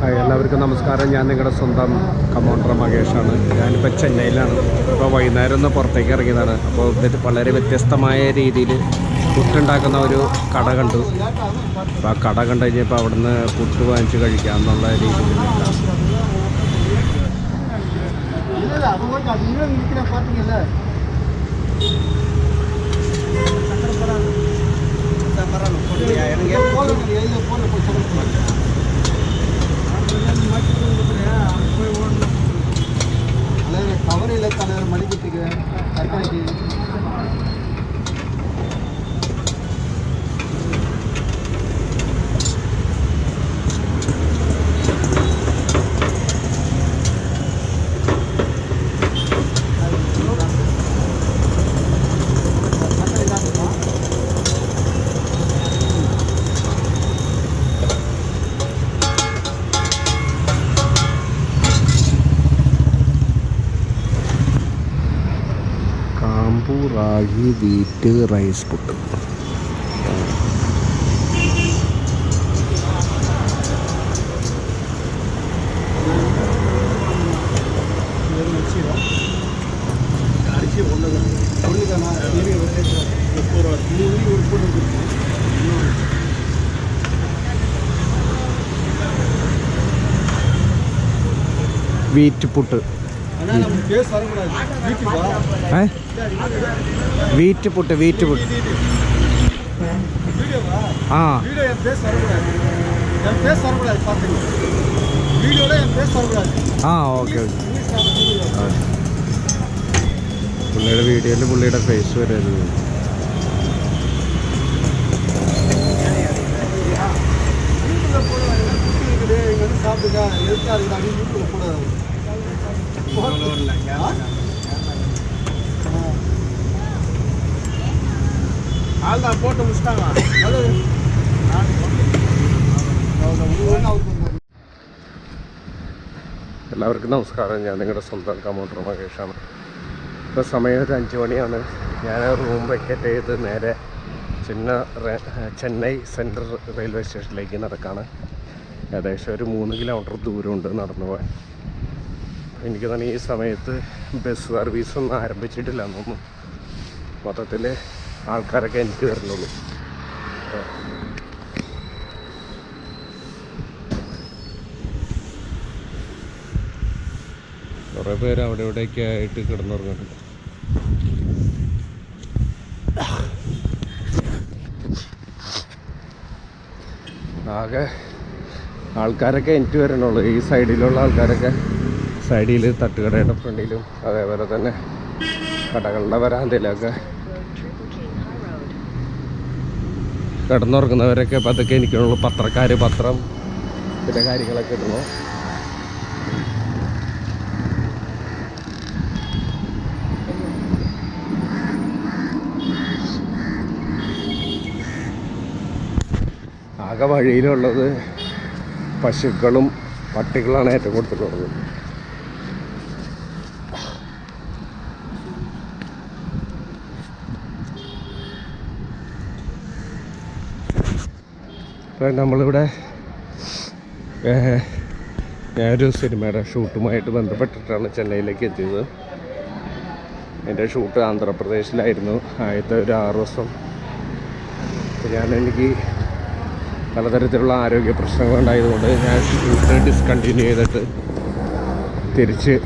എല്ലാവർക്കും നമസ്കാരം. ഞാൻ നിങ്ങളുടെ സ്വന്തം കമോണ്ടർ മകേഷാണ്. ഞാനിപ്പോൾ ചെന്നൈയിലാണ്. ഇപ്പോൾ വൈകുന്നേരം ഒന്ന് പുറത്തേക്ക് ഇറങ്ങിയതാണ്. അപ്പോൾ വളരെ വ്യത്യസ്തമായ രീതിയിൽ പുട്ടുണ്ടാക്കുന്ന ഒരു കട കണ്ടു. അപ്പോൾ ആ കട കണ്ടു കഴിഞ്ഞപ്പോൾ അവിടെ നിന്ന് പുട്ട് വാങ്ങിച്ച് കഴിക്കാം എന്നുള്ള രീതിയിൽ கவரில் தலைவர் மடிக்கட்டுக்கு தக்காளி ragi wheat rice puttu. Wheat puttu wheat puttu okay. പുള്ളിയുടെ വീഡിയോയിൽ പുള്ളിയുടെ ഫേസ് വരരുത്. போட்டு முடிச்சிட்டாங்க. എല്ലാവർക്കും നമസ്കാരം. ഞാൻ നിങ്ങളുടെ സ്വന്തം കമോണ്ടർ മകേഷാണ്. ഇപ്പോൾ സമയം ഒരു 5 മണിയാണ്. ഞാൻ റൂം വെക്കറ്റ് ചെയ്ത് നേരെ ചെന്നൈ സെൻട്രൽ റെയിൽവേ സ്റ്റേഷനിലേക്ക് നടക്കുകയാണ്. ഏകദേശം ഒരു 3 കിലോമീറ്റർ ദൂരമുണ്ട് നടന്നു പോകാൻ. എനിക്ക് തന്നെ ഈ സമയത്ത് ബസ് സർവീസൊന്നും ആരംഭിച്ചിട്ടില്ല എന്നൊന്നും. മൊത്തത്തിൽ ആൾക്കാരൊക്കെ എനിക്ക് വരുന്നുള്ളൂ. കുറേ പേര് അവിടെ ഇവിടെയൊക്കെ ആയിട്ട് കിടന്നുറങ്ങുന്നുണ്ട്. ആകെ ആൾക്കാരൊക്കെ എനിക്ക് വരണുള്ളൂ. ഈ സൈഡിലുള്ള ആൾക്കാരൊക്കെ സൈഡിൽ തട്ടുകടയുടെ ഫ്രണ്ടിലും അതേപോലെ തന്നെ കടകളുടെ വരാന്തയിലൊക്കെ കിടന്നുറങ്ങുന്നവരൊക്കെ അപ്പം അതൊക്കെ എനിക്കുള്ളൂ. പത്രം പിന്നെ കാര്യങ്ങളൊക്കെ ഇടുന്നു. ആകെ വഴിയിലുള്ളത് പശുക്കളും പട്ടികളാണ് ഏറ്റവും കൊടുത്തിട്ടുള്ളത്. ഇപ്പം നമ്മളിവിടെ ഞാനൊരു സിനിമയുടെ ഷൂട്ടുമായിട്ട് ബന്ധപ്പെട്ടിട്ടാണ് ചെന്നൈയിലേക്ക് എത്തിയത്. എൻ്റെ ഷൂട്ട് ആന്ധ്രാപ്രദേശിലായിരുന്നു. ആദ്യത്തെ ഒരു 6 ദിവസം എനിക്ക് പലതരത്തിലുള്ള ആരോഗ്യ പ്രശ്നങ്ങളുണ്ടായതുകൊണ്ട് ഞാൻ ഷൂട്ട് ഡിസ്കണ്ടിന്യൂ ചെയ്തിട്ട് തിരിച്ച്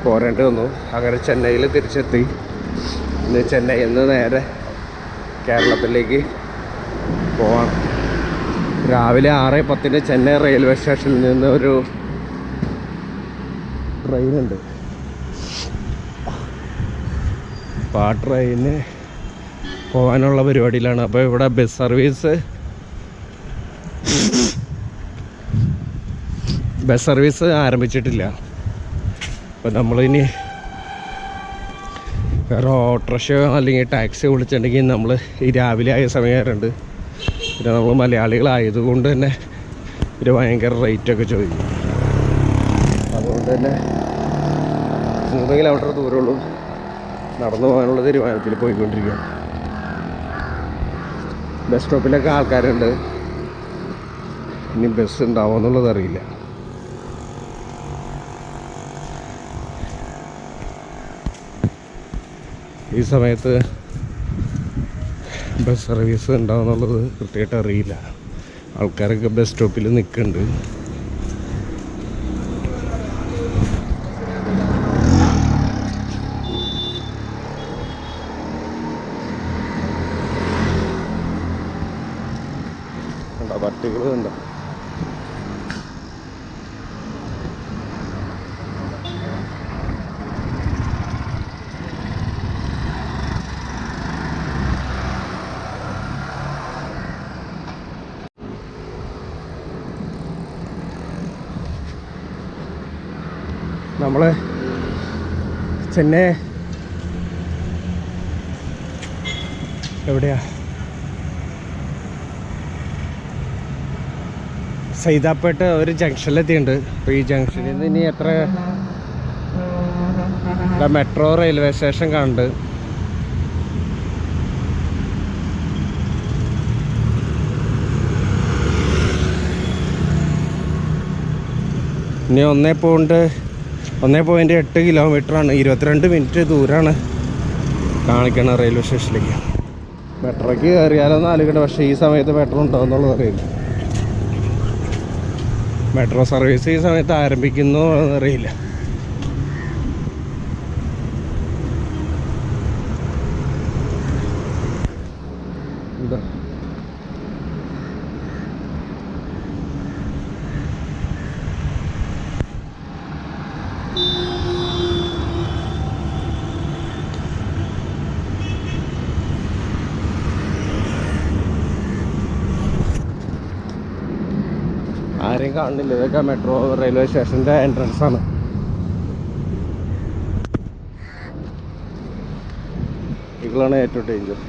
പോരേണ്ടി വന്നു. അങ്ങനെ ചെന്നൈയിൽ തിരിച്ചെത്തി. ഇന്ന് ചെന്നൈയിൽ നിന്ന് നേരെ കേരളത്തിലേക്ക് പോവാം. രാവിലെ 6:10 ചെന്നൈ റെയിൽവേ സ്റ്റേഷനിൽ നിന്ന് ഒരു ട്രെയിനുണ്ട്. അപ്പോൾ ആ ട്രെയിന് പോകാനുള്ള പരിപാടിയിലാണ്. അപ്പോൾ ഇവിടെ ബസ് സർവീസ് ആരംഭിച്ചിട്ടില്ല. അപ്പോൾ നമ്മളിനി വേറെ ഓട്ടോറിക്ഷ അല്ലെങ്കിൽ ടാക്സി വിളിച്ചിട്ടുണ്ടെങ്കിൽ നമ്മൾ ഈ രാവിലെ ആയ സമയമായിട്ടുണ്ട്. പിന്നെ നമ്മൾ മലയാളികളായതുകൊണ്ട് തന്നെ ഒരു ഭയങ്കര റേറ്റൊക്കെ ചോദിക്കും. അതുകൊണ്ട് തന്നെ 3 കിലോമീറ്റർ ദൂരമുള്ളൂ. നടന്നു പോകാനുള്ള തീരുമാനത്തിൽ പോയിക്കൊണ്ടിരിക്കുകയാണ്. ബസ് സ്റ്റോപ്പിലൊക്കെ ആൾക്കാരുണ്ട്. ഇനി ബസ് ഉണ്ടാവുമോ എന്നുള്ളത് അറിയില്ല. ഈ സമയത്ത് ബസ് സർവീസ് ഉണ്ടാവുമെന്നുള്ളത് കൃത്യമായിട്ട് അറിയില്ല. ആൾക്കാരൊക്കെ ബസ് സ്റ്റോപ്പിൽ നിൽക്കുന്നുണ്ട്. പട്ടികൾ ഉണ്ടോ? നമ്മള് ചെന്നൈ എവിടെയാ? സൈതാപ്പേട്ട ഒരു ജംഗ്ഷനിലെത്തിയിട്ടുണ്ട്. അപ്പോൾ ഈ ജംഗ്ഷനിൽ നിന്ന് ഇനി എത്ര മെട്രോ റെയിൽവേ സ്റ്റേഷൻ കാണുന്നുണ്ട്. ഇനി 1.8 കിലോമീറ്ററാണ്, 22 മിനിറ്റ് ദൂരമാണ് കാണിക്കണം റെയിൽവേ സ്റ്റേഷനിലേക്ക്. മെട്രോയ്ക്ക് കയറിയാലൊന്നും ആലോചിക്കണ്ട, പക്ഷേ ഈ സമയത്ത് മെട്രോ ഉണ്ടാവുമെന്നുള്ളത് അറിയില്ല. മെട്രോ സർവീസ് ഈ സമയത്ത് ആരംഭിക്കുന്നോ എന്നറിയില്ല. എന്താ ആരെയും കാണുന്നില്ല. ഇതൊക്കെ മെട്രോ റെയിൽവേ സ്റ്റേഷൻ്റെ എൻട്രൻസ് ആണ്. ഇതാണ് ഏറ്റവും ഡേഞ്ചർ.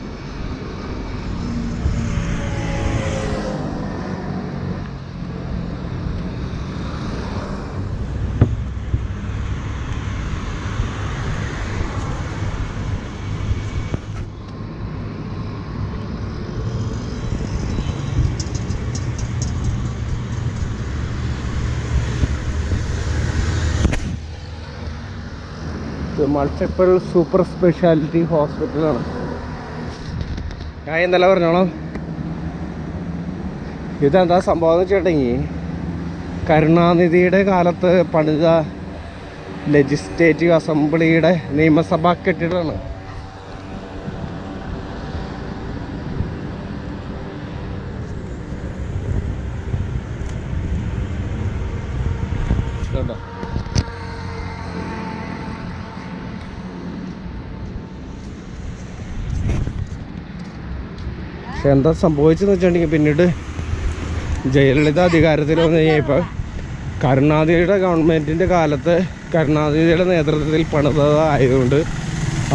മൾട്ടിപ്പിൾ സൂപ്പർ സ്പെഷ്യാലിറ്റി ഹോസ്പിറ്റലാണ്. ഞാൻ ഇന്നലെ പറഞ്ഞോളാം. ഇതെന്താ സംഭവം എന്ന് വെച്ചിട്ടുണ്ടെങ്കിൽ, കരുണാനിധിയുടെ കാലത്ത് പണിത ലെജിസ്ലേറ്റീവ് അസംബ്ലിയുടെ നിയമസഭാ കെട്ടിടമാണ്. കേട്ടോ, എന്താ സംഭവിച്ചെന്ന് വെച്ചിട്ടുണ്ടെങ്കിൽ, പിന്നീട് ജയലളിത അധികാരത്തിൽ വന്നു കഴിഞ്ഞപ്പോൾ കരുണാനിധിയുടെ ഗവൺമെൻറ്റിൻ്റെ കാലത്ത് കരുണാനിധിയുടെ നേതൃത്വത്തിൽ പണിതായതുകൊണ്ട്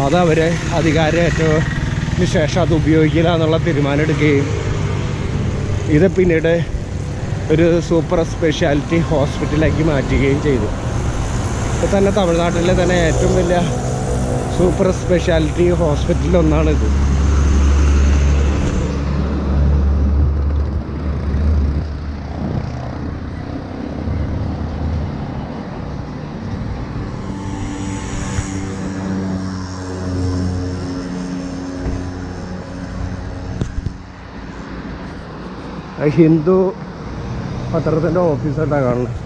അത് അവർ അധികാരമേറ്റതിന് ശേഷം അത് ഉപയോഗിക്കില്ല എന്നുള്ള തീരുമാനം എടുക്കുകയും ഇത് പിന്നീട് ഒരു സൂപ്പർ സ്പെഷ്യാലിറ്റി ഹോസ്പിറ്റലാക്കി മാറ്റുകയും ചെയ്തു. ഇപ്പോൾ തന്നെ തമിഴ്നാട്ടിലെ തന്നെ ഏറ്റവും വലിയ സൂപ്പർ സ്പെഷ്യാലിറ്റി ഹോസ്പിറ്റലൊന്നാണിത്. ഹിന്ദു പത്രത്തിൻ്റെ ഓഫീസായിട്ടാണ് കാണുന്നത്.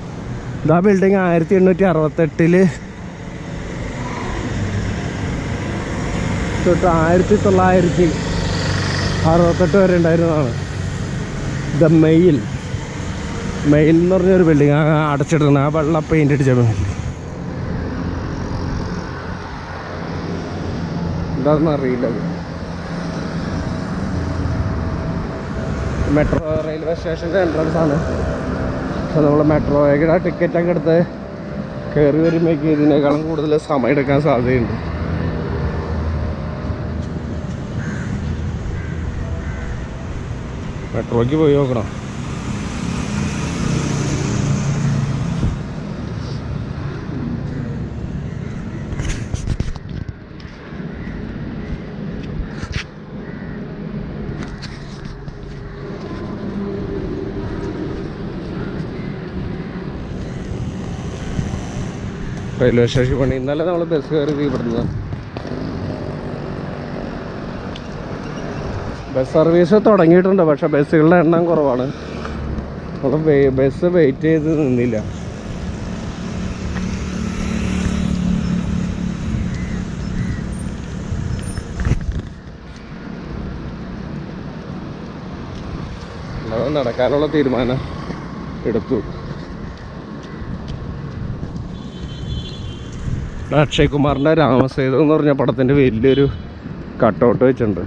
ഇതാ ബിൽഡിങ് 1868 തൊട്ട് 1968 വരെ ഉണ്ടായിരുന്നതാണ്. ദ മെയിൽ എന്ന് പറഞ്ഞൊരു ബിൽഡിങ് അടച്ചിടുന്നത്, ആ വെള്ള പെയിൻ്റ് അടിച്ച മെയിൽ. എന്താണെന്ന് അറിയില്ല. മെട്രോ റെയിൽവേ സ്റ്റേഷൻ്റെ എൻട്രൻസ് ആണ്. അപ്പോൾ നമ്മൾ മെട്രോയുടെ ടിക്കറ്റൊക്കെ എടുത്ത് കയറി വരുമ്പോഴേക്ക് ഇതിനേക്കാളും കൂടുതൽ സമയം എടുക്കാൻ സാധ്യതയുണ്ട്. മെട്രോയ്ക്ക് പോയി നോക്കണം. റെയിൽവേ സ്റ്റേഷൻ പണി. ഇന്നലെ നമ്മൾ ബസ് കയറി ഇവിടുന്ന്. ബസ് സർവീസ് തുടങ്ങിയിട്ടുണ്ട്, പക്ഷേ ബസ്സുകളുടെ എണ്ണം കുറവാണ്. നമ്മൾ ബസ് വെയിറ്റ് ചെയ്ത് നിന്നില്ല. അത് നടക്കാനുള്ള തീരുമാനം എടുത്തു. അക്ഷയ് കുമാറിൻ്റെ രാമസേതു എന്ന് പറഞ്ഞ പടത്തിൻ്റെ വലിയൊരു കട്ടൗട്ട് വെച്ചിട്ടുണ്ട്.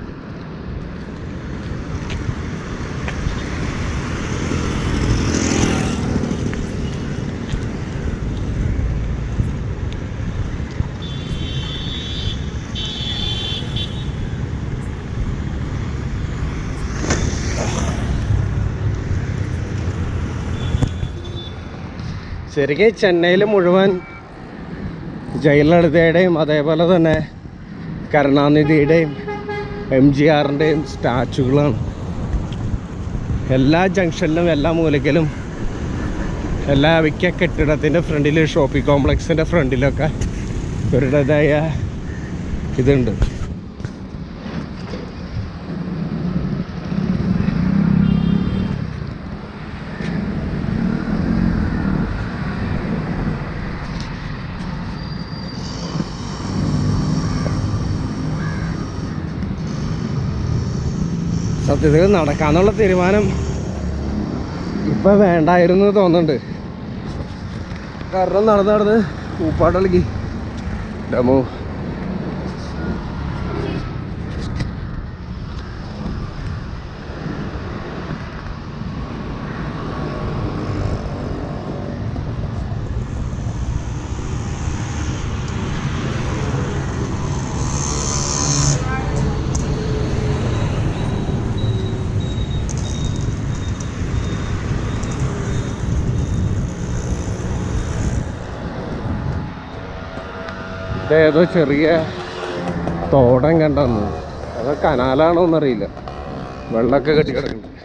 ശരിക്കും ചെന്നൈയിൽ മുഴുവൻ ജയലളിതയുടെയും അതേപോലെ തന്നെ കരുണാനിധിയുടെയും MGRൻ്റെയും സ്റ്റാച്ചുകളാണ്. എല്ലാ ജംഗ്ഷനിലും എല്ലാ മൂലയ്ക്കലും എല്ലാ മിക്ക കെട്ടിടത്തിൻ്റെ ഫ്രണ്ടിൽ ഷോപ്പിംഗ് കോംപ്ലക്സിൻ്റെ ഫ്രണ്ടിലൊക്കെ ഇവരുടേതായ ഇതുണ്ട്. സത്യത്തിൽ നടക്കാന്നുള്ള തീരുമാനം ഇപ്പം വേണ്ടായിരുന്നു തോന്നുന്നുണ്ട്. കാരണം നടന്ന് ഊപ്പാട്ടളിക്ക് ഡമോ. ഇതേതോ ചെറിയ തോടം കണ്ടെന്ന്, അത് കനാലാണോ എന്നറിയില്ല. വെള്ളമൊക്കെ കെട്ടി കിടക്കുന്നുണ്ട്.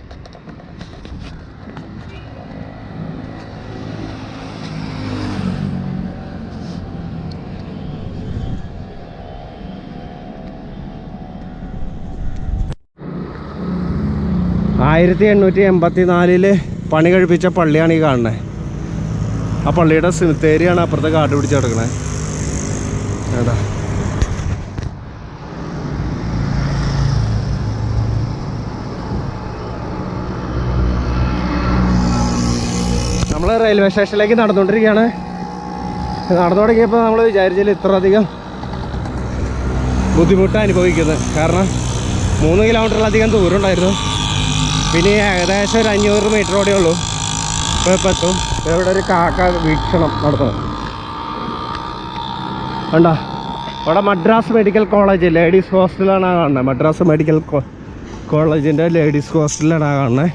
ആയിരത്തി 1884 പണി കഴിപ്പിച്ച പള്ളിയാണ് ഈ കാണുന്നത്. ആ പള്ളിയുടെ സിമിത്തേരിയാണ് അപ്പുറത്തെ കാട് പിടിച്ച് കിടക്കണേ. ഏതാ നമ്മൾ റെയിൽവേ സ്റ്റേഷനിലേക്ക് നടന്നുകൊണ്ടിരിക്കുകയാണ്. നടന്നു തുടങ്ങിയപ്പോൾ നമ്മൾ വിചാരിച്ചാൽ ഇത്രയധികം ബുദ്ധിമുട്ട് അനുഭവിക്കുന്നത്. കാരണം 3 കിലോമീറ്ററിലധികം ദൂരം ഉണ്ടായിരുന്നു. പിന്നെ ഏകദേശം ഒരു 500 മീറ്റർ ഓടെ ഉള്ളൂ. ഇപ്പോൾ എത്തും. ഇവിടെ ഒരു കാക്ക വീക്ഷണം നടത്തുന്നത് കണ്ടോ. അവിടെ മദ്രാസ് മെഡിക്കൽ കോളേജ് ലേഡീസ് ഹോസ്റ്റലാണ് കാണുന്നത്. മദ്രാസ് മെഡിക്കൽ കോളേജിൻ്റെ ലേഡീസ് ഹോസ്റ്റലാണ് കാണുന്നത്.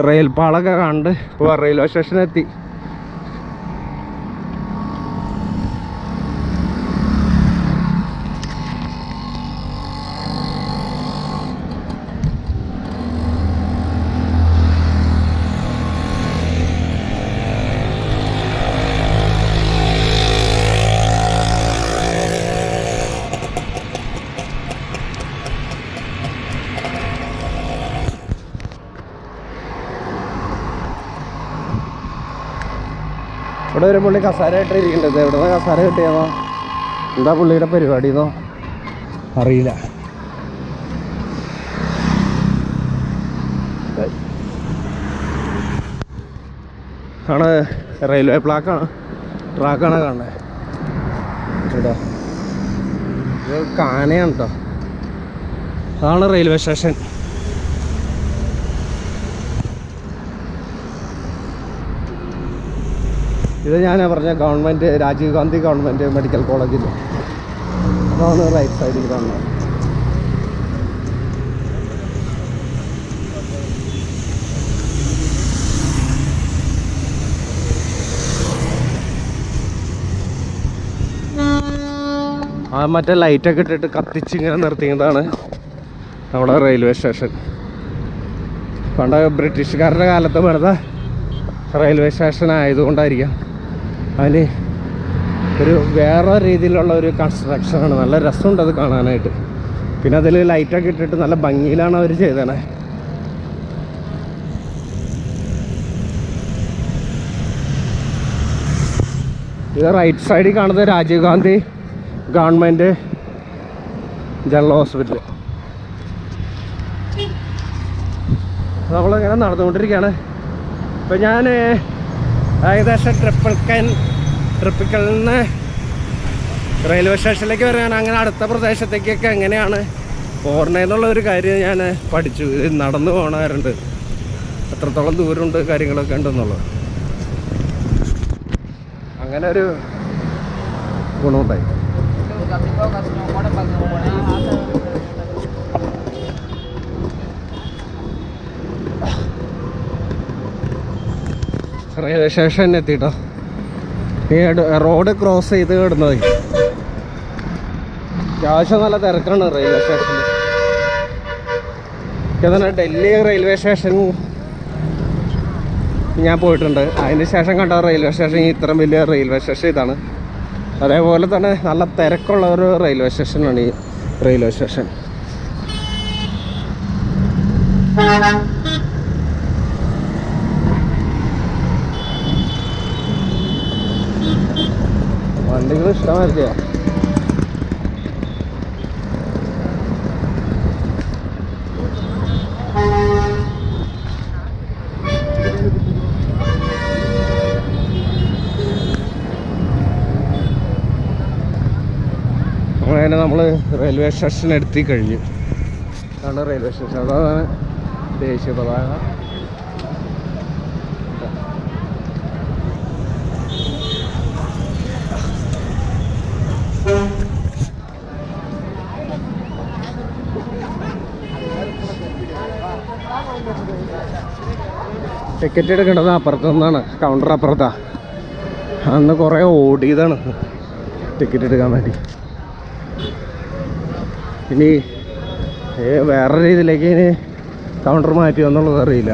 റെയിൽ പാളൊക്കെ കണ്ട് ഇപ്പോൾ റെയിൽവേ സ്റ്റേഷനെത്തി. ഇവിടെ ഒരു പുള്ളി കസാരയായിട്ട് ഇരിക്കേണ്ടത്. എവിടെ നിന്ന് കസാര കിട്ടിയെന്നോ എന്താ പുള്ളിയുടെ പരിപാടിയെന്നോ അറിയില്ല. ആണ് റെയിൽവേ ട്രാക്കാണ് കാണുന്നത് കേട്ടോ. ഇത് കാനയാണ് കേട്ടോ. അതാണ് റെയിൽവേ സ്റ്റേഷൻ. ഇത് ഞാൻ പറഞ്ഞ government Rajiv Gandhi government medical കോളേജിൽ. അതാണ് റൈറ്റ് സൈഡിൽ കാണുന്നത്. ആ മറ്റേ ലൈറ്റൊക്കെ ഇട്ടിട്ട് കത്തിച്ചിങ്ങനെ നിർത്തിയതാണ് നമ്മുടെ റെയിൽവേ സ്റ്റേഷൻ. പണ്ട് ബ്രിട്ടീഷുകാരുടെ കാലത്ത് പണിത റെയിൽവേ സ്റ്റേഷൻ ആയതുകൊണ്ടായിരിക്കാം അതിന് ഒരു വേറെ രീതിയിലുള്ള ഒരു കൺസ്ട്രക്ഷനാണ്. നല്ല രസമുണ്ട് അത് കാണാനായിട്ട്. പിന്നെ അതിൽ ലൈറ്റൊക്കെ ഇട്ടിട്ട് നല്ല ഭംഗിയിലാണ് അവർ ചെയ്തത്. ഇത് റൈറ്റ് സൈഡിൽ കാണുന്നത് Rajiv Gandhi government general hospital. നമ്മളിങ്ങനെ നടന്നുകൊണ്ടിരിക്കുകയാണ്. ഇപ്പം ഞാൻ ഏകദേശം ട്രിപ്പിക്കലിൽ നിന്ന് റെയിൽവേ സ്റ്റേഷനിലേക്ക് വരാൻ അങ്ങനെ അടുത്ത പ്രദേശത്തേക്കൊക്കെ എങ്ങനെയാണ് പോരണേന്നുള്ള ഒരു കാര്യം ഞാൻ പഠിച്ചു. ഇത് നടന്നു പോകണമാരുണ്ട്, എത്രത്തോളം ദൂരമുണ്ട് കാര്യങ്ങളൊക്കെ ഉണ്ടെന്നുള്ളത്. അങ്ങനെ ഒരു ഗുണമുണ്ടായി. Railway station എത്തിട്ടോ. ഈ റോഡ് ക്രോസ് ചെയ്ത് കിടന്നത് അത്യാവശ്യം നല്ല തിരക്കാണ് റെയിൽവേ സ്റ്റേഷനിൽ. തന്നെ ഡൽഹി റെയിൽവേ സ്റ്റേഷൻ ഞാൻ പോയിട്ടുണ്ട്. അതിന് ശേഷം കണ്ട റെയിൽവേ സ്റ്റേഷൻ ഇത്രയും വലിയ റെയിൽവേ സ്റ്റേഷൻ ഇതാണ്. അതേപോലെ തന്നെ നല്ല തിരക്കുള്ള ഒരു റെയിൽവേ സ്റ്റേഷനാണ് ഈ റെയിൽവേ സ്റ്റേഷൻ. വണ്ടികൾ ഇഷ്ടമായിരിക്കുക. അങ്ങനെ നമ്മൾ റെയിൽവേ സ്റ്റേഷൻ എത്തി കഴിഞ്ഞു. അതാണ് റെയിൽവേ സ്റ്റേഷൻ. അതാണ് ദേശീയ പതാക. ടിക്കറ്റ് എടുക്കേണ്ടത് അപ്പുറത്തു നിന്നാണ്, കൗണ്ടർ അപ്പുറത്താ. അന്ന് കുറേ ഓടിയതാണ് ടിക്കറ്റ് എടുക്കാൻ വേണ്ടി. ഇനി വേറെ രീതിയിലേക്ക് ഇനി കൗണ്ടർ മാറ്റിയോ എന്നുള്ളത് അറിയില്ല.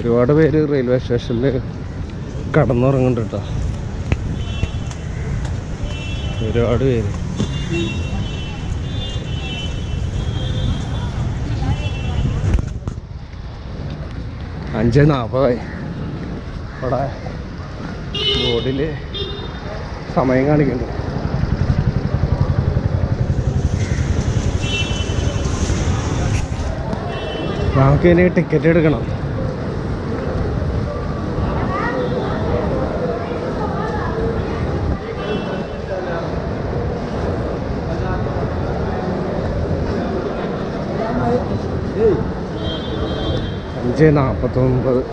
ഒരുപാട് പേര് റെയിൽവേ സ്റ്റേഷനിൽ കടന്നുറങ്ങുന്നുണ്ട് കേട്ടോ. ഒരുപാട് പേര്. അഞ്ച് 40 ഇവിടെ ബോർഡിൽ സമയം കാണിക്കുന്നുണ്ട്. നമുക്കിനി ടിക്കറ്റ് എടുക്കണം. അഞ്ച് 49.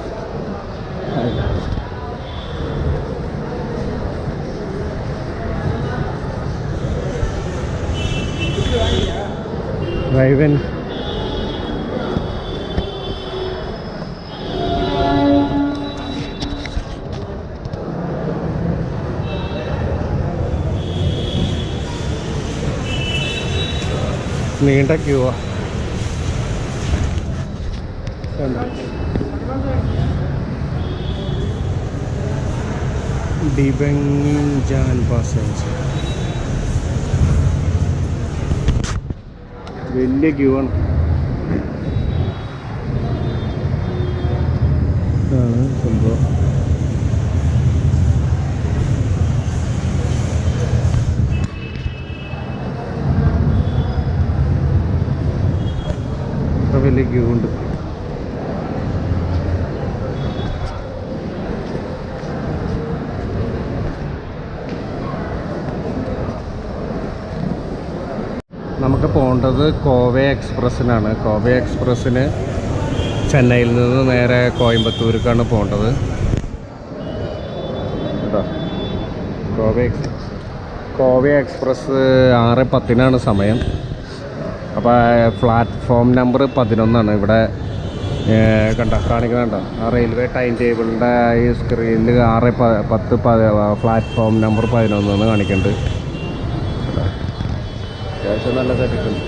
ഡ്രൈവൻ നീണ്ട ക്യൂവാ. ഡിബംഗാൻ പാസഞ്ചർ വലിയ ക്യൂ ആണ്. ഇതാണ് സംഭവം. വലിയ ക്യൂ ഉണ്ട്. നമുക്ക് പോകേണ്ടത് കോവെ എക്സ്പ്രസ്സിനാണ്. കോവെ എക്സ്പ്രസ്സിന് ചെന്നൈയിൽ നിന്ന് നേരെ കോയമ്പത്തൂർക്കാണ് പോകേണ്ടത് കേട്ടോ. കോവെ എക്സ്പ്രസ് 6:10 സമയം. അപ്പോൾ പ്ലാറ്റ്ഫോം നമ്പർ 11 ഇവിടെ കാണിക്കുന്നുണ്ടോ? ആ റെയിൽവേ ടൈം ടേബിളിൻ്റെ ഈ സ്ക്രീനിൽ 6:10 പ്ലാറ്റ്ഫോം നമ്പർ 11 കാണിക്കുന്നുണ്ട്. അത്യാവശ്യം നല്ല തിരക്കുണ്ട്.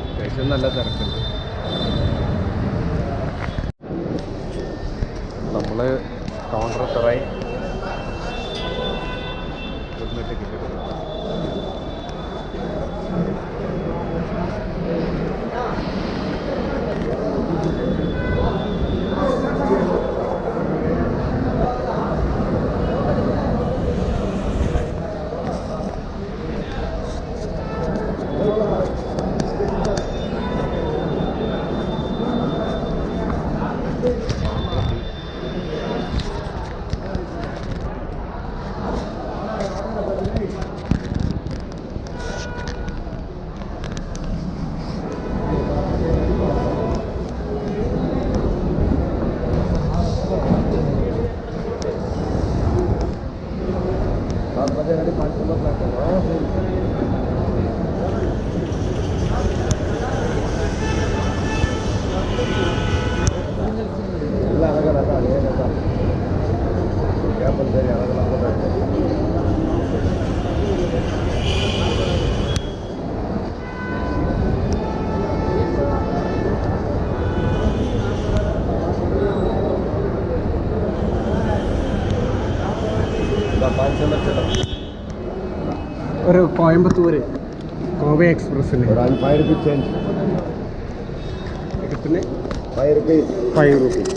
അത്യാവശ്യം നല്ല തിരക്കുണ്ട്. നമ്മൾ കൗണ്ടർ എത്തറായി ടിക്കറ്റ് എടുക്കും. ഒരു കോയമ്പത്തൂർ കോവെ എക്സ്പ്രസ്സിന് 5 rupees change. ടിക്കറ്റിന് 5 rupees. 5 rupees.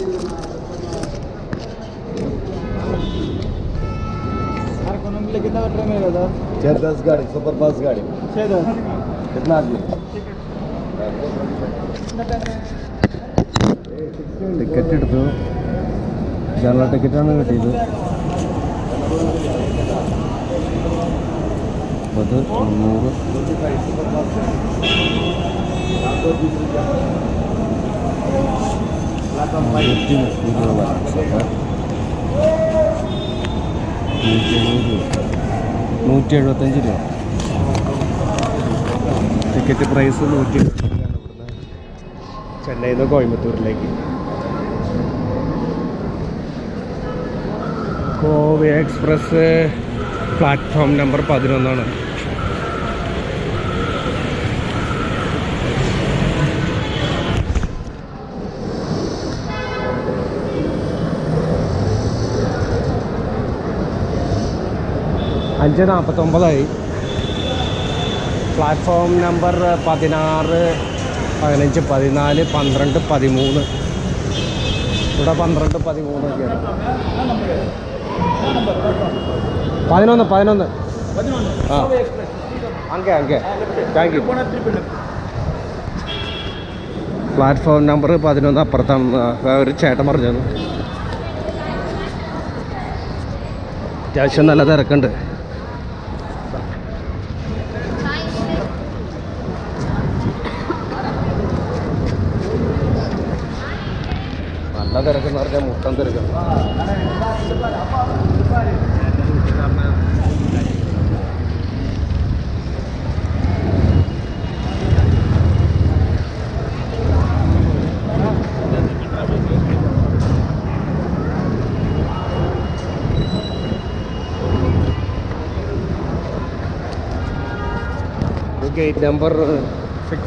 कितना ट्रेन में रहता? 6-10 गाड़ी, सुपर फास्ट गाड़ी. 6-10 कितना आदमी? ടിക്കറ്റ് എടുത്തു. ജനറൽ ടിക്കറ്റാണ് കിട്ടിയത്. അത് 300. $175. ടിക്കറ്റ് പ്രൈസ് 175 ഇവിടുന്ന് ചെന്നൈയിൽ നിന്ന് കോയമ്പത്തൂരിലേക്ക്. കോവെ എക്സ്പ്രസ് പ്ലാറ്റ്ഫോം നമ്പർ 11. അഞ്ച് 49 പ്ലാറ്റ്ഫോം നമ്പർ 16, 15, 14, 12, 13. ഇവിടെ 12, 13 ഒക്കെയാണ്. 11. ആ അങ്ങേ താങ്ക് യു. പ്ലാറ്റ്ഫോം നമ്പർ 11 അപ്പുറത്താണ് ഒരു ചേട്ടൻ പറഞ്ഞത്. അത്യാവശ്യം നല്ല തിരക്കുണ്ട്. നല്ല തിരക്കെന്ന് പറഞ്ഞാൽ മുട്ടം തിരക്കാണ്. Gate number 6.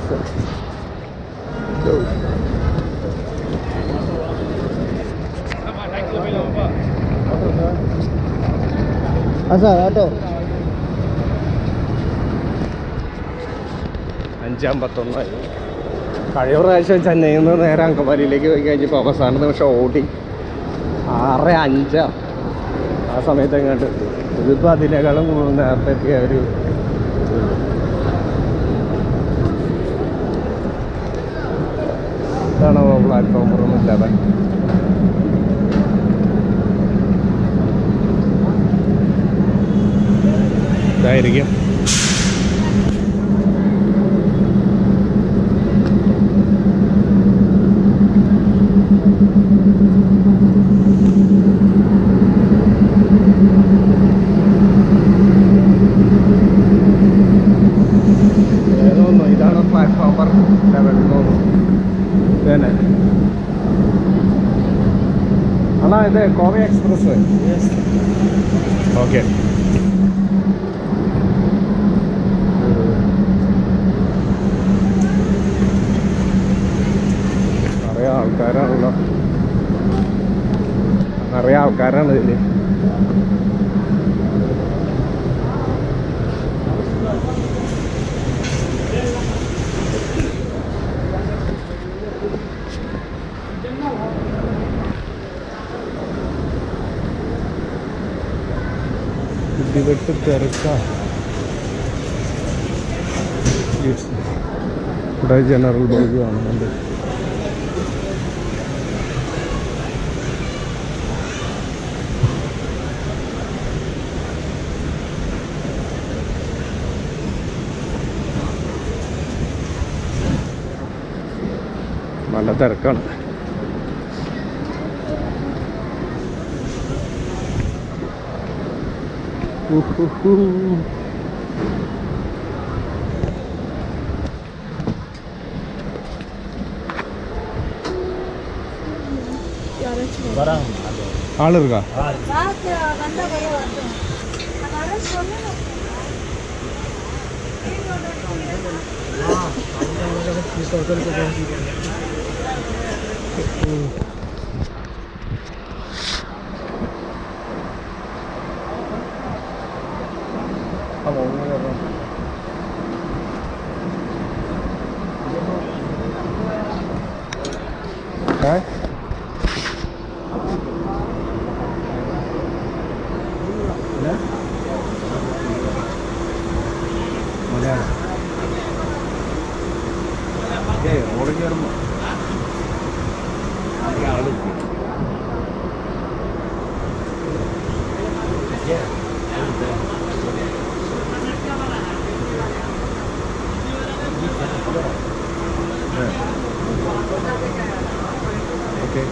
Sir auto 5:51. കഴിഞ്ഞ പ്രാവശ്യം ചെന്നൈയിൽ നിന്ന് നേരെ അങ്കമാലിയിലേക്ക് പോയി കഴിഞ്ഞപ്പോൾ അവസാന നിമിഷം ഓടി 6:05 ആ സമയത്ത് എങ്ങോട്ട്. ഇതിപ്പോൾ അതിനേക്കാളും നേരത്തെ എത്തിയ ഒരു ഇതാണോ പ്ലാറ്റ്ഫോം ഇല്ലാതെ. ആയിരിക്കും. ഇതാണ് പ്ലാറ്റ്ഫോം ലെവൽ തന്നെ. അണ്ണാ ഇത് കോവ എക്സ്പ്രസ്. ഓക്കെ. നിറയെ ആൾക്കാരാണല്ലോ, നിറയെ ആൾക്കാരാണ് ഇതില്. ഇടിവെട്ട് തിരക്ക. ഇവിടെ ജനറൽ ബോഗി കാണുന്നുണ്ട്. നല്ല തിരക്കാണ്. ஆள் இருக்கா? റോഡ് കയറുമ്പോൾ Okay.